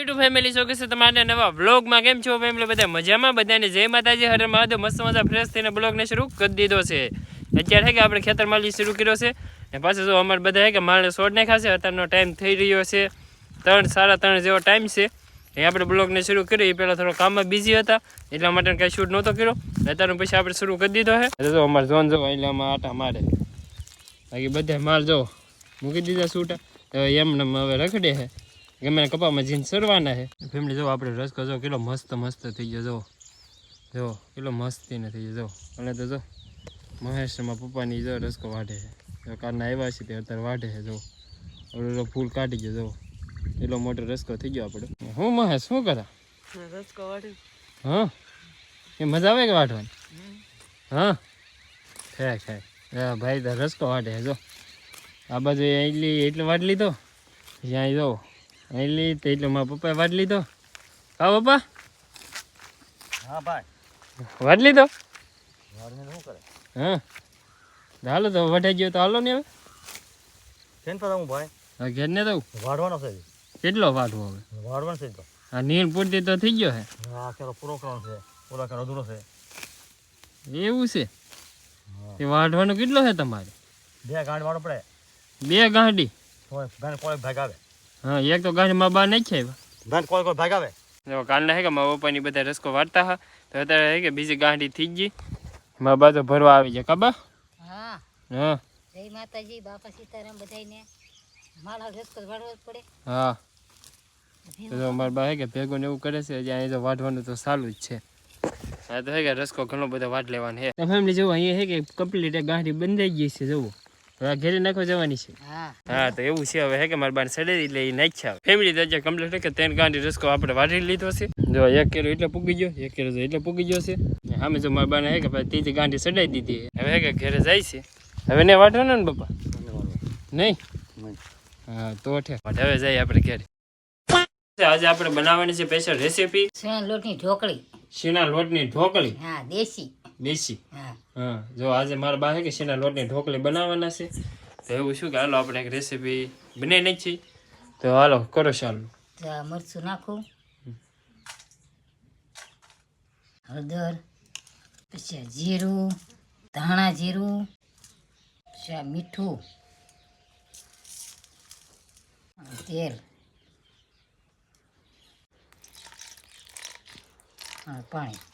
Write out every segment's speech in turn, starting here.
YouTube family show કે તમારે નવા વ્લોગમાં કેમ છો ફેમિલી બધા મજામાં બધાને જય માતાજી હર મહાદેવ મસ્ત મજા ફ્રેશ થઈને બ્લોગને શરૂ કરી દીધો છે અત્યારે હે કે આપણે ખેતરમાં શરૂ કર્યો છે ને પાછું જો અમારે બધા હે કે માળને છોડ નાખ્યા છે અત્યારનો ટાઈમ થઈ રહ્યો છે 3:30 જેવો ટાઈમ છે એ આપણે બ્લોગને શરૂ કર્યો એ પહેલાં થોડો કામમાં બિઝી હતા એટલા માટે કાંઈ શૂટ નહોતો કર્યો અત્યારનું પછી આપણે શરૂ કરી દીધો છે જો અમારે જોન જો એટલામાં આટા મારે બાકી બધા માલ જો મૂકી દીધા છૂટા એમને હવે રખડે છે ગમે કપામાં જીન સરવાના છે ફેમિલી જો આપણે રસકો જો કેટલો મસ્ત થઈ ગયો જો કેટલો મસ્તીને થઈ ગયો અને તો જો મહેશમાં પપ્પાની જો રસકો વાઢે છે જો કારના આવ્યા છે તે અત્યારે વાઢે છે જો ઓલો ફૂલ કાઢી ગયો જો એટલો મોટો રસકો થઈ ગયો આપણે હું મહેશ શું કરા રસકો વાઢે હા એ મજા આવે કે વાઢવાની હા ખાય ભાઈ તો રસકો વાઢે જો આ બાજુ એટલે વાઢ લીધો જ્યાં જો એટલે એટલે મારા પપ્પાએ વાઢ લીધો હા પપ્પા હા ભાઈ વાઢ લીધો શું કરે હા હાલો તો વઢાઈ ગયો તો હાલો ને હવે કેમ તો હું ભાઈ હવે ઘેર ને દઉં વાઢવાનો છે કેટલો વાઢવો હવે વાઢવાનો છે તો આ નીર પૂરતી તો થઈ ગયો હે હા કેરો પૂરો કરવાનો છે પૂરો કરો અધૂરો છે એવું છે તે વાઢવાનો કેટલો છે તમારે 2 ગાંઠ વાળો પડે 2 ગાંઠી હોય ગાંઠ કોઈ ભાગ આવે હા એક તો ગાંઠ માં બહાર નહીં છે ગાંઠ કોઈ ભાગ આવે જો કાલના હે કે મારા પપ્પાની બધા રસકો વાળતા હા તો અત્યારે હે કે બીજી ગાંઠી થઈ ગઈ મારા બાજુ ભરવા આવી જાય કાબા હા હા જય માતાજી બાપા સીતારામ બધાયને માળા રસકો વાળવો જ પડે હા તો મારા બા હે કે ભેગો ને એવું કરે છે અહીંયા તો વાઢવાનું તો ચાલુ જ છે હા તો હે કે રસકો ઘણો બધો વાઢ લેવાનો છે ફેમિલી જેવું અહીંયા હે કે કમ્પ્લીટ ગાંઠી બંધાઈ ગઈ છે જવું હવે ઘેરે નાખવા જવાની છે હા તો એવું છે હવે હે કે મારા બાને સડે એટલે એ નાખ્યા ફેમિલી તો અત્યારે કમ્પ્લીટ કે 3 ગાંઠી રસકો આપણે વાઢી લીધો છે જો 1 કિલો એટલે પૂગી ગયો 1 કિલો એટલે પૂગી ગયો છે સામે જો મારા બાને હે કે ભાઈ 3 ગાંઠી સડાઈ દીધી હવે હે કે ઘરે જાય છે હવે ને વાઢવાનો ને પપ્પા નહીં હા તો હવે જાય આપણે ઘરે આજે આપણે બનાવવાની છે સ્પેશિયલ રેસીપી શીણા લોટની ઢોકળી હા દેશી હા હા જો આજે મારા બા કે શીણા લોટની ઢોકળી બનાવવાના છે તો એવું શું કે હાલો આપણે એક રેસીપી બનાવી નાખી તો હાલો કરો ચાલો મરચું નાખું હળદર પછી જીરું ધાણા જીરું પછી મીઠું તેલ પાણી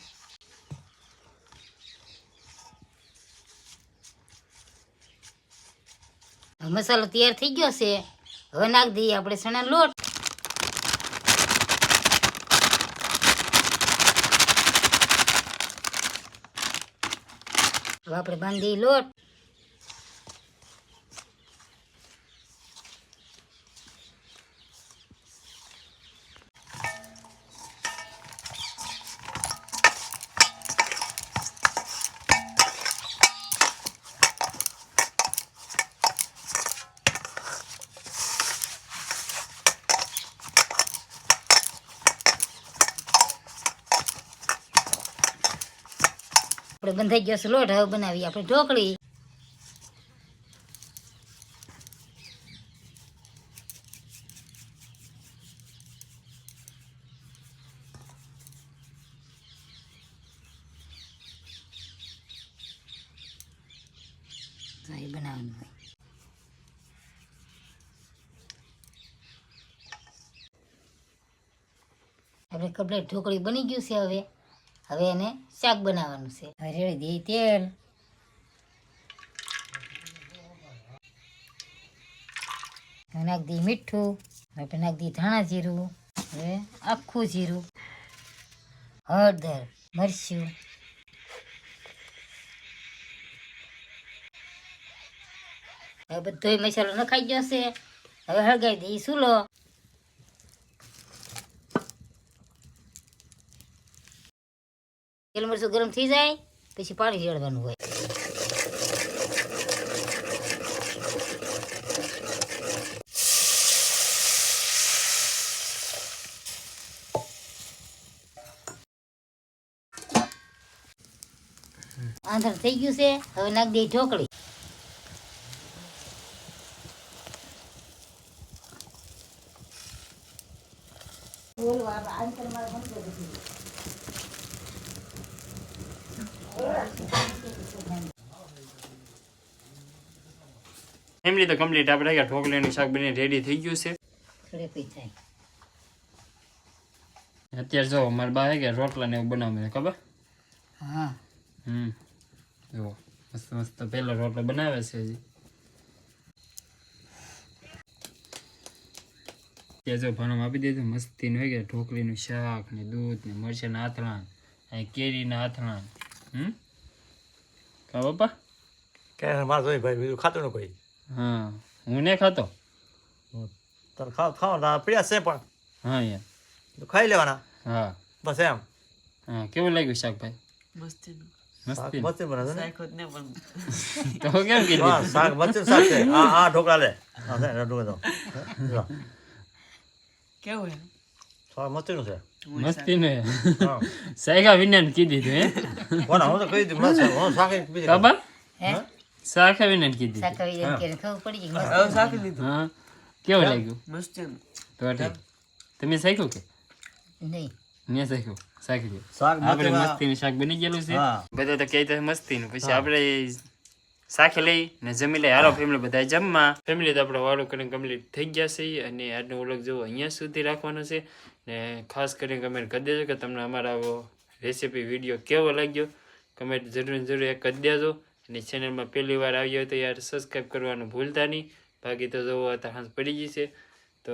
મસાલો તૈયાર થઈ ગયો છે હવે નાખ દઈએ આપણે ચણા લોટ હવે આપણે બાંધી લોટ આપણે બંધાઈ ગયો છે લોટ હવે બનાવી આપણે ઢોકળી બનાવવાનું હોય આપણે કમ્પ્લીટ ઢોકળી બની ગયું છે હવે એને શાક બનાવવાનું છે હવે રેડી દઈએ તેલ હવે નાખી દઈએ મીઠું હવે નાખી દઈએ ધાણા જીરું હવે આખું જીરું હળદર મરચું હવે બધો મસાલો નખાઈ ગયો છે હવે હળગાવી દઈએ ચૂલો તેલ મરચું ગરમ થઈ જાય પછી પાણી રેડવાનું હોય આંધણ થઈ ગયું છે હવે નાખી દઈએ ઢોકળી ફેમિલી તો કમ્પ્લીટ આપણે કે ઢોકળીનું શાક બની રેડી થઈ ગયું છે. થોડે પીછાય અત્યારે જો મારા બા કે રોટલા ને એવું બનાવે મને ખબર. હા જો મસ્ત મસ્ત પહેલો રોટલો બનાવે છે હજી. ત્યાં જો ભાણું આપી દીધું મસ્તી હોય કે ઢોકળીનું શાક ને દૂધ ને મરચાંના આથણા અને કેરીના આથણા. કા બાપા? કે મારે જોઈએ ભાઈ બીજું ખાતું ને કોઈ. હા હું ને ખાતો. તારે ખાવા પીડા છે પણ હા યાર તો ખાઈ લેવાના હા બસ એમ. હા કેવું લાગ્યું શાક ભાઈ? શાક મસ્તી મસ્તી બને છે ને? તો કેમ કીધું? હા શાક મસ્તી શાક છે. આ ઢોકળા લે. હા છે ઢોકળા તો. જો. કેવું શાક મસ્તીનું છે. મસ્તી ને હા. સાયગા વિનાન કીધી તું હે કોના હું તો કહી દીધું મસ્ત હું શાક બીજું ખબર? હે શાક વિનાન કીધી શાકભાજી એમ કે ખબર પડી ગઈ મસ્ત. હવે શાક લીધું હા કેવું લાગ્યું? મસ્ત તો ઠીક. તમે શીખ્યું કે નહીં મેં શીખ્યું શાકી લ્યો. શાક આપણે મસ્તીમાં- મસ્તીનું શાક બની ગયેલું છે. હા. બધા તો કહે તો મસ્તીનું પછી આપણે શાખે લઈ ને જમી લઈ. હાલો ફેમિલી બધા જમવા. ફેમિલી તો આપણે વાળું કરીને કમ્પ્લીટ થઈ ગયા છે અને આજનો વ્લોગ જો અહીંયા સુધી રાખવાનો છે ને ખાસ કરીને કમેન્ટ કરી દેજો કે તમને અમારા આવો રેસીપી વિડીયો કેવો લાગ્યો. કમેન્ટ જરૂર એક કરી દેજો અને ચેનલમાં પહેલી વાર આવ્યો હોય તો યાર સબસ્ક્રાઈબ કરવાનું ભૂલતા નહીં. બાકી તો જોવો અત્યારે હાંસ પડી ગઈ છે તો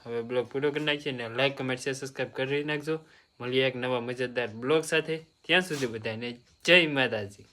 હવે બ્લોગ પૂરો કરી નાખીએ ને લાઈક કમેન્ટ શેર સબસ્ક્રાઈબ કરી નાખજો. મળીએ એક નવા મજેદાર બ્લોગ સાથે. ત્યાં સુધી બધાને જય માતાજી.